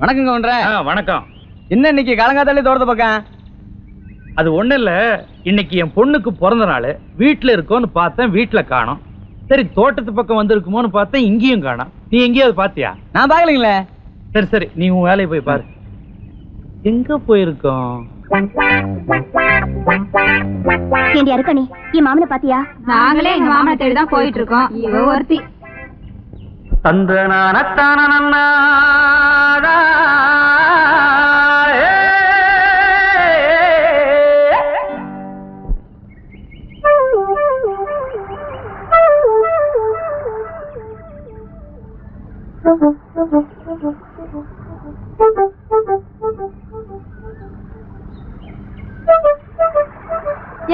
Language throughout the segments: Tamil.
வணக்கங்க ஒன்ற. வணக்கம். என்ன இன்னைக்கு காலங்காத்தாலே தோட்டத்து பக்கம்? அது ஒண்ணு இல்ல, இன்னைக்கு என் பொண்ணுக்கு பிறந்த நாள். வீட்டுல இருக்கோன்னு பார்த்தேன், வீட்டுல காணோம். சரி தோட்டத்து பக்கம் வந்திருக்குமோன்னு பார்த்தேன், இங்கேயும் காணோம். நீ எங்கேயாவது பாத்தியா? நான் பாக்கலீங்களே. சரி சரி, நீ உன் வேலையை போய் பாரு. எங்க போயிருக்கோம்? இருக்கணி என் மாமனை பாத்தியா? நாங்களே எங்க மாமனை தேடிதான் போயிட்டு இருக்கோம். இவ ஒருத்தி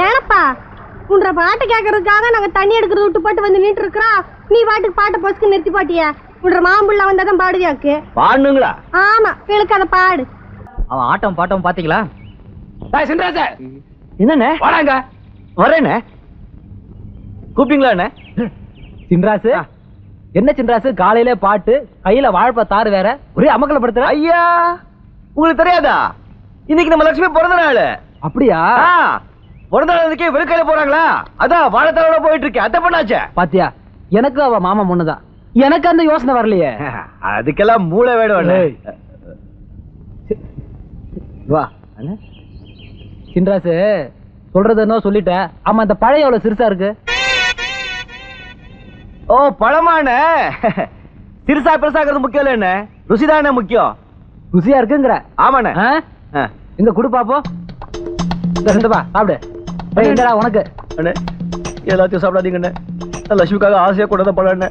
ஏனப்பா உன்ற பாட்டு கேட்கறதுக்காக நாங்க தண்ணி எடுக்கிறது விட்டு போட்டு வந்து நின்று இருக்கிறோம். நீ பாட்டுக்கு பாட்டை பொசுக்கு நிறுத்தி பாட்டியா? உன்ற மாம்புள்ள வந்தாதான் பாடுவியாக்கு. பாடுங்களா? ஆமா, இழுக்கு அதை பாடு. அவன் ஆட்டம் பாட்டம் பாத்தீங்களா? என்னண்ணே வாடாங்க. வரேண்ணே. கூப்பிட்டீங்களா அண்ணே? சின்ராசு என்ன சின்ராசு, காலையில பாட்டு, கையில வாழைப்பா தாறு வேற, ஒரே அமக்கலப்படுத்துற. ஐயா உங்களுக்கு தெரியாதா? இன்னைக்கு நம்ம லட்சுமி பிறந்த நாள். அப்படியா? பிறந்த நாளுக்கே வெறுக்கையில போறாங்களா? அதான் வாழைத்தாரோட போயிட்டு இருக்கேன். அத்தை பண்ணாச்சே பாத்தியா? எனக்கு அவ மாமா முன்னதான். எனக்கு அந்த யோசனை வரலையே. அதுக்கெல்லாம் மூளை வேணும். வா சின்ராசு, சொல்றது என்ன சொல்லிட்டேன். ஆமா, இந்த பழைய எவ்வளவு சிறுசா இருக்கு? ஓ பழமான சிறுசா பெருசாகிறது முக்கியம் இல்ல, என்ன ருசிதானே முக்கியம். ருசியா இருக்குங்கிற? ஆமாண்ணே. எங்க குடு பாப்போம். சாப்பிடு. என்னடா உனக்கு? அண்ணே எல்லாத்தையும் சாப்பிடாதீங்க அண்ணே. லட்சுமிக்காக ஆசையா கொண்டத பழம்.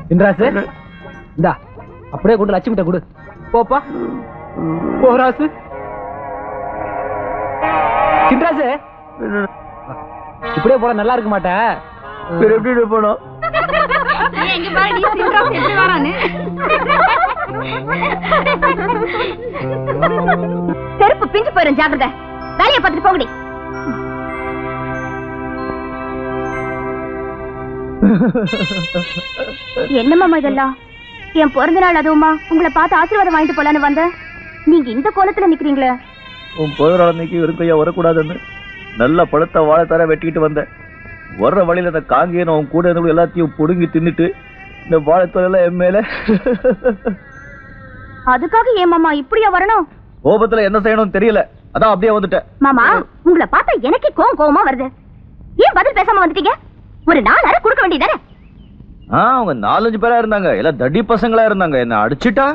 சின்ராசு இந்தா, அப்படியே கொண்டு லட்சுமிட்ட கொடு. போப்பா போராசு. சின்ராசு இப்படியே போற நல்லா இருக்க மாட்டேன். எப்படி போனோம்? செருப்பு பிஞ்சு போயிரும், ஜாக்கிரதை. வேலையை பார்த்துட்டு போகடி. என்னம்மா இதெல்லாம்? என் பிறந்த நாள் அதுவுமா உங்களை பார்த்து ஆசீர்வாதம் வாங்கிட்டு போலான்னு வந்தேன். நீங்க இந்த கோலத்துல நிக்கிறீங்களே. உன் பிறந்த நாள் அன்னைக்கு வெறுக்கையா வரக்கூடாதுன்னு நல்ல பழுத்த வாழைத்தார வெட்டிக்கிட்டு வந்தேன். வர்ற வழியில அந்த காங்கேயன் அவன் கூட இருந்த எல்லாத்தையும் புடுங்கி தின்னுட்டு இந்த வாழைத்தோல என் மேல. அதுக்காக ஏன் மாமா இப்படியா வரணும்? கோபத்துல என்ன செய்யணும்னு தெரியல, அதான் அப்படியே வந்துட்டேன். மாமா உங்களை பார்த்தா எனக்கே கோவமா வருது. ஏன் பதில் பேசாம வந்துட்டீங்க? ஒரு 4 அரை கொடுக்க வேண்டியதானே? அவங்க 4-5 பேரா இருந்தாங்க, எல்லாம் தடி பசங்களா இருந்தாங்க. என்ன அடிச்சுட்டா?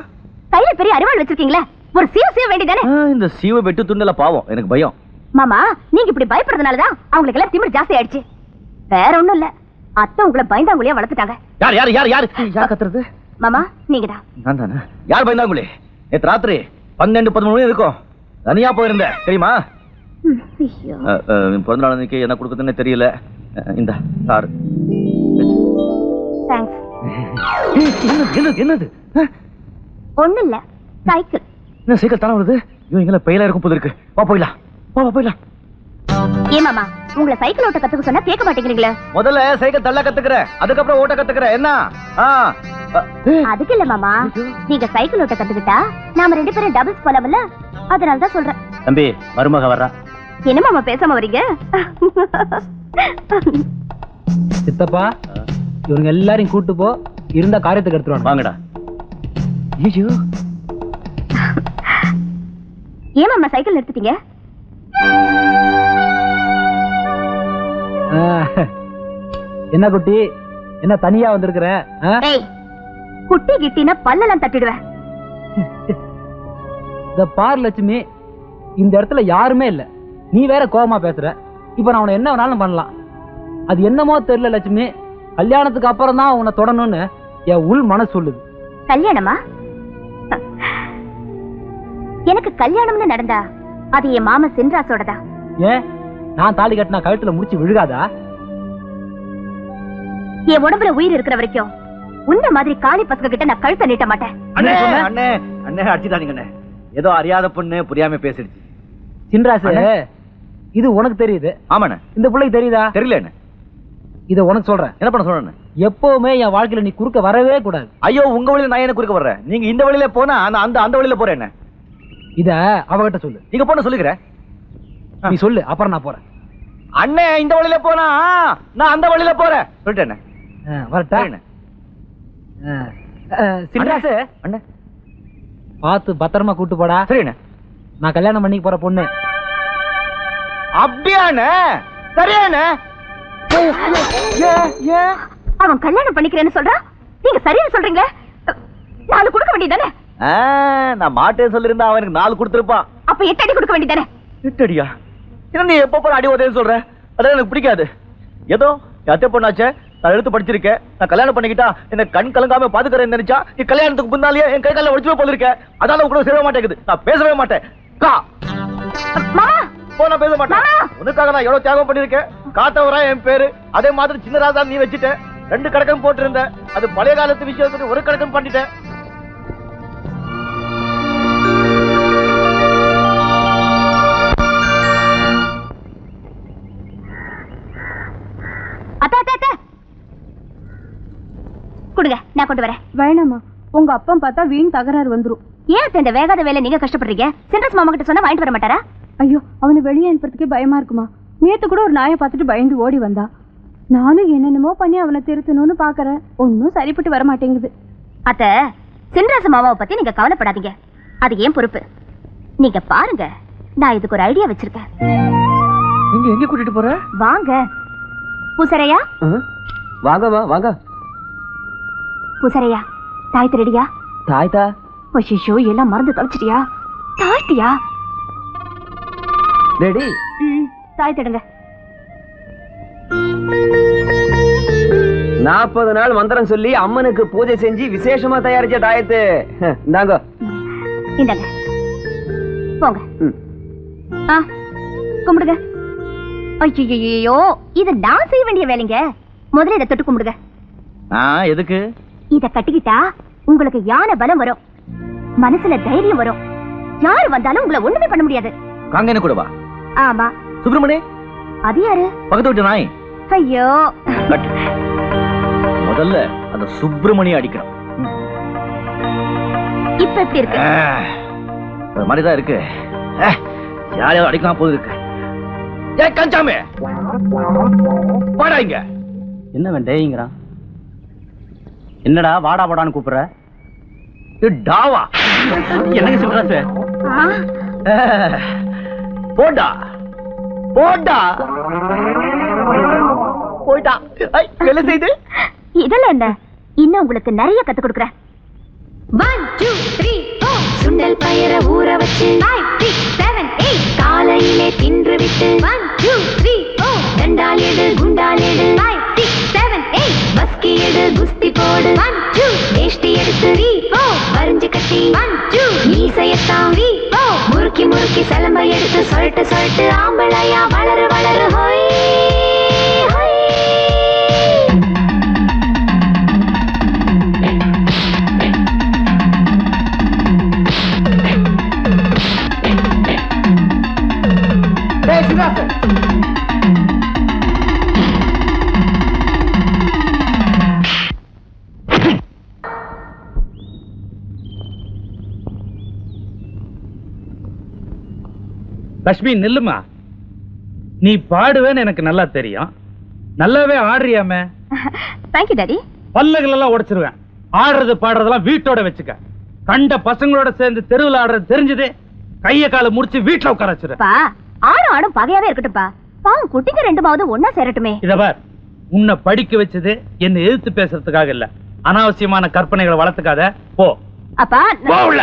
கையில பெரிய அரிவாள் வச்சிருக்கீங்களே, ஒரு சீவ வேண்டியதானே? இந்த சீவ வெட்டு துண்டல பாவம், எனக்கு பயம். மாமா நீங்க இப்படி பயப்படுறதுனாலதான் அவங்களுக்கு எல்லாம் திமிர் ஜாஸ்தி ஆயிடுச்சு. வேற ஒண்ணும் இல்ல, அத்தை உங்களை பயந்தாங்குழியா வளர்த்துட்டாங்க. யார் யார் யார் யார் யார் கத்துறது? மாமா நீங்கதான். நான் தானே. யார் பயந்தாங்குழி? நேற்று ராத்திரி 12-13 மணி இருக்கும், தனியா போயிருந்தேன் தெரியுமா? பிறந்த நாள் அன்னைக்கு என்ன கொடுக்குதுன்னு தெரியல. இந்த சார் என்னது? ஒண்ணு இல்ல, சைக்கிள். என்ன சைக்கிள் தானே வருது? இவங்க பெயிலா இருக்கும் போது இருக்கு. வா போயிடலாம், வா போயிடலாம். ஏன் மாமா உங்களை சைக்கிள் ஓட்ட கத்துக்க சொன்னா கேட்க மாட்டேங்கிறீங்களே? முதல்ல சைக்கிள் தள்ள கத்துக்கிறேன், அதுக்கப்புறம் ஓட்ட கத்துக்கிறேன். என்ன? அதுக்கு இல்ல மாமா, நீங்க சைக்கிள் ஓட்ட கத்துக்கிட்டா நாம 2 பேரும் டபுள்ஸ் போலாம்ல, அதனாலதான் சொல்றேன். தம்பி மருமக வர்றா. என்ன மாமா பேசாம வரீங்க? சித்தப்பா இவங்க எல்லாரையும் கூட்டு போ, இருந்த காரியத்துக்கு எடுத்துருவாங்க. வாங்கடா. ஐயோ ஏன் மாமா சைக்கிள் நிறுத்திட்டீங்க? என்ன குட்டி, என்ன தனியா வந்திருக்கிற? குட்டி கிட்டினா பல்லெல்லாம் தட்டிடுவேன். இந்த பார் லட்சுமி, இந்த இடத்துல யாருமே இல்ல, நீ வேற கோபமா பேசுற. இப்ப நான் உன்னை என்ன வேணாலும் பண்ணலாம். அது என்னமோ தெரியல லட்சுமி, கல்யாணத்துக்கு அப்புறம் தான் உன்னை தொடணும்னு என் உள் மனசு சொல்லுது. கல்யாணமா? எனக்கு கல்யாணம்னு நடந்தா அது என் மாமா சென்றாசோடதா. ஏன் நான் தாலி கட்டினா கழுத்துல முடிச்சு விழுகாதா? என் உடம்புல உயிர் இருக்கிற வரைக்கும் உன்ன மாதிரி காளி பசங்க கிட்ட நான் கழுத்தை நீட்ட மாட்டேன். அண்ணே அண்ணே அண்ணே அடிச்சுட்டானுங்க. ஏதோ அறியாத பொண்ணு புரியாம பேசிடுச்சு. சின்ராசு இது உனக்கு தெரியுது. ஆமாண்ணே. இந்த பிள்ளைக்கு தெரியுதா? தெரியல என்ன. இத உனக்கு சொல்றேன். என்ன பண்ண சொல்றேன்? எப்பவுமே என் வாழ்க்கையில நீ குறுக்க வரவே கூடாது. ஐயோ, உங்க வழியில நான் என்ன குறுக்க வர்றேன்? நீங்க இந்த வழியில போனா நான் அந்த வழியில போறேன். என்ன இத அவகிட்ட சொல்லு. நீங்க போன சொல்லுகிறேன். நீ சொல்லு, அப்புறம் நான் போறேன். அண்ணே இந்த வழியில போனா நான் அந்த வழியில போறேன் சொல்லிட்டேன். வரட்டா? சின்ராசு, அண்ணே பார்த்து பத்திரமா கூட்டு போடா. சரிண்ணே. நான் கல்யாணம் பண்ணிக்க போற பொண்ணு. அப்படியாண்ணே? சரியாண்ணே. அவன் கல்யாணம் பண்ணிக்கிறேன்னு சொல்றான், நீங்க சரியா சொல்றீங்க. 4 கொடுக்க வேண்டியதானே? நான் மாட்டே சொல்லிருந்தா அவனுக்கு 4 கொடுத்திருப்பான். அப்ப 8 அடி கொடுக்க வேண்டியதானே? 8 அடியா? என்ன நீ எப்ப போற அடி உதவி சொல்ற? அதான் எனக்கு பிடிக்காது. ஏதோ என் அத்தை பொண்ணாச்சே, நான் எடுத்து படிச்சிருக்கேன். நான் கல்யாணம் பண்ணிக்கிட்டா என்ன கண் கலங்காம பாத்துக்கிறேன்னு நினைச்சா நீ கல்யாணத்துக்கு முன்னாலேயே என் கை கால உடச்சுவே போல இருக்க. அதால கூட சேர மாட்டேங்குது. நான் பேசவே மாட்டேன். நான் பேச மாட்டேன். உனக்காக நான் எவ்வளவு தியாகம் பண்ணிருக்கேன். காத்தவரா என் பேரு. அதே மாதிரி சின்ன ராசா நீ வச்சுட்ட. 2 கணக்கம் போட்டிருந்த. அது பழைய காலத்து விஷயம். ஒரு கணக்கம் பண்ணிட்டேன். கொடுங்க, நான் கொண்டு வரேன். வேணாமா, உங்க அப்பா பார்த்தா வீண் தகராறு வந்துரும். ஏன் இந்த வேகாத வேலை நீங்க கஷ்டப்படுறீங்க? சென்ட்ரஸ் மாமா கிட்ட சொன்னா வாங்கிட்டு வர மாட்டாரா? ஐயோ, அவனை வெளியே அனுப்புறதுக்கே பயமா இருக்குமா. நேத்து கூட ஒரு நாயை பார்த்துட்டு பயந்து ஓடி வந்தா. நானும் என்னென்னமோ பண்ணி அவனை திருத்தணும்னு பாக்குறேன். ஒன்னும் சரிப்பட்டு வர மாட்டேங்குது. அத்த, சென்ட்ரஸ் மாமாவை பத்தி நீங்க கவலைப்படாதீங்க. அது ஏன் பொறுப்பு. நீங்க பாருங்க, நான் இதுக்கு ஒரு ஐடியா வச்சிருக்கேன். நீங்க எங்க கூட்டிட்டு போற? வாங்க பூசரையா. வாங்கம்மா வாங்க. பூசரையா, தாய்த்து ரெடியா? தாய்த்தா? ஐயோ, எல்லாம் மறந்து தொலைச்சிட்டியா? தாய்த்தியா? ரெடி. தாய்த்திடுங்க. 40 நாள் மந்திரம் சொல்லி அம்மனுக்கு பூஜை செஞ்சு விசேஷமா தயாரிச்ச தாயத்து. இந்தாங்க. இந்தாங்க, போங்க. கும்பிடுங்க. ஐயோ, இது நான் செய்ய வேண்டிய வேலைங்க. முதல்ல இதை தொட்டு கும்பிடுங்க. எதுக்கு? இத கட்டிக்கிட்டா உங்களுக்கு யானை பலம் வரும், மனசுல தைரியம் வரும். யாரு வந்தாலும் உங்களை ஒண்ணுமே பண்ண முடியாது. காங்கேன கூடவா? ஆமா. சுப்பிரமணி? அது யாரு? பக்கத்து வீட்டு நாய். ஐயோ, முதல்ல அந்த சுப்பிரமணி அடிக்கணும். இப்ப எப்படி இருக்கு? ஒரு மாதிரிதான் இருக்கு. யாரையாவது அடிக்கலாம் போது இருக்கு. ஏ கஞ்சாமே, வாடா இங்க. என்ன வேண்டேங்கிறான்? என்னடா வாடா வாடான்னு கூப்பிடுற? டாவா என்னங்க சொல்ற? போடா போடா போய்டா. வேலை செய்து இதெல்லாம் என்ன? இன்னும் உங்களுக்கு நிறைய கத்து கொடுக்குறேன். 1 2 3 4 சுண்டல் பயர ஊற வச்சு 5 6 7 8 காலையிலே தின்று விட்டு 1 2 3 4 தண்டால் எடு குண்டால் எடு 5 6 7 8 பஸ்கி எடு குஸ்தி போடு 1 2 வேஷ்டி எடுத்து 3 4 வரிஞ்சு கட்டி 1 2 மீசையத்தான் 3 4 முறுக்கி முறுக்கி சலம்பை எடுத்து சொல்லிட்டு சொல்லிட்டு ஆம்பளையா வளரு வளரு ஹோய். லட்சுமி நில்லுமா. நீ பாடுவேன்னு எனக்கு நல்லா தெரியும். நல்லாவே ஆடுறியாமே. Thank you daddy. பல்லுகள் எல்லாம் உடைச்சிருவேன். ஆடுறது பாடுறதெல்லாம் வீட்டோட வச்சுக்க. கண்ட பசங்களோட சேர்ந்து தெருவில் ஆடுறது தெரிஞ்சது கைய கால முடிச்சு வீட்டுல உட்கார வச்சிரு. ஆடும் ஆடும் பகையாவே இருக்கட்டும்பா. பாவம் குட்டிங்க 2மாவது ஒன்னா சேரட்டுமே. இத பார், உன்னை படிக்க வச்சது என்ன எதிர்த்து பேசுறதுக்காக இல்ல. அனாவசியமான கற்பனைகளை வளர்த்துக்காத. போ அப்பா. போ உள்ள.